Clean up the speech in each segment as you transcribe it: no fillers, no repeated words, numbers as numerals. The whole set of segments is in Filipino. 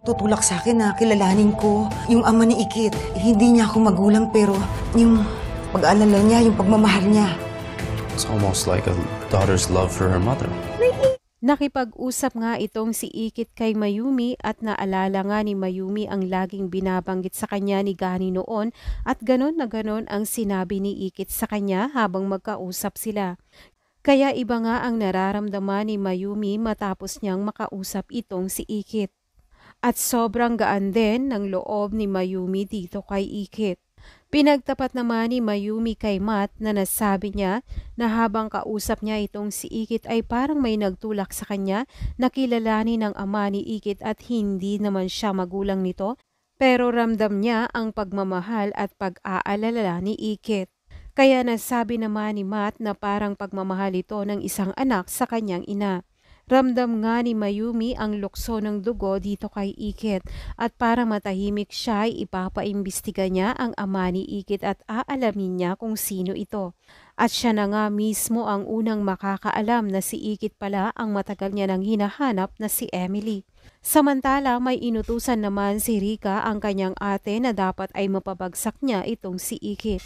Tutulak sa akin na kilalanin ko yung ama ni Ikit. Hindi niya ako magulang pero yung pag-aalala niya, yung pagmamahal niya. It's almost like a daughter's love for her mother. Nakipag-usap nga itong si Ikit kay Mayumi at naalala nga ni Mayumi ang laging binabanggit sa kanya ni Gani noon at ganon na ganon ang sinabi ni Ikit sa kanya habang magkausap sila. Kaya iba nga ang nararamdaman ni Mayumi matapos niyang makausap itong si Ikit. At sobrang gaan din ng loob ni Mayumi dito kay Ikit. Pinagtapat naman ni Mayumi kay Matt na nasabi niya na habang kausap niya itong si Ikit ay parang may nagtulak sa kanya na kilalanin ng ama ni Ikit at hindi naman siya magulang nito pero ramdam niya ang pagmamahal at pag-aalala ni Ikit. Kaya nasabi naman ni Matt na parang pagmamahal ito ng isang anak sa kanyang ina. Ramdam nga ni Mayumi ang lukso ng dugo dito kay Ikit at para matahimik siya ay ipapaimbestiga niya ang ama ni Ikit at aalamin niya kung sino ito. At siya na nga mismo ang unang makakaalam na si Ikit pala ang matagal niya nang hinahanap na si Emily. Samantala may inutusan naman si Rika ang kanyang ate na dapat ay mapabagsak niya itong si Ikit.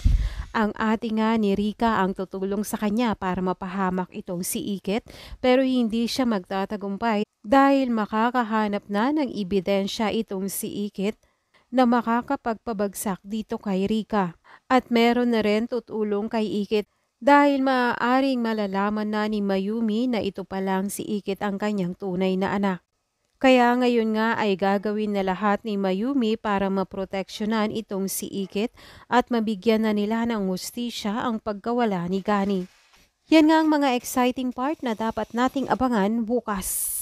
Ang ate nga ni Rika ang tutulong sa kanya para mapahamak itong si Ikit pero hindi siya magtatagumpay dahil makakahanap na ng ebidensya itong si Ikit na makakapagpabagsak dito kay Rika. At meron na rin tutulong kay Ikit dahil maaaring malalaman na ni Mayumi na ito palang si Ikit ang kanyang tunay na anak. Kaya ngayon nga ay gagawin na lahat ni Mayumi para maproteksyonan itong si Ikit at mabigyan na nila ng hustisya ang pagkawala ni Gani. Yan nga ang mga exciting part na dapat nating abangan bukas.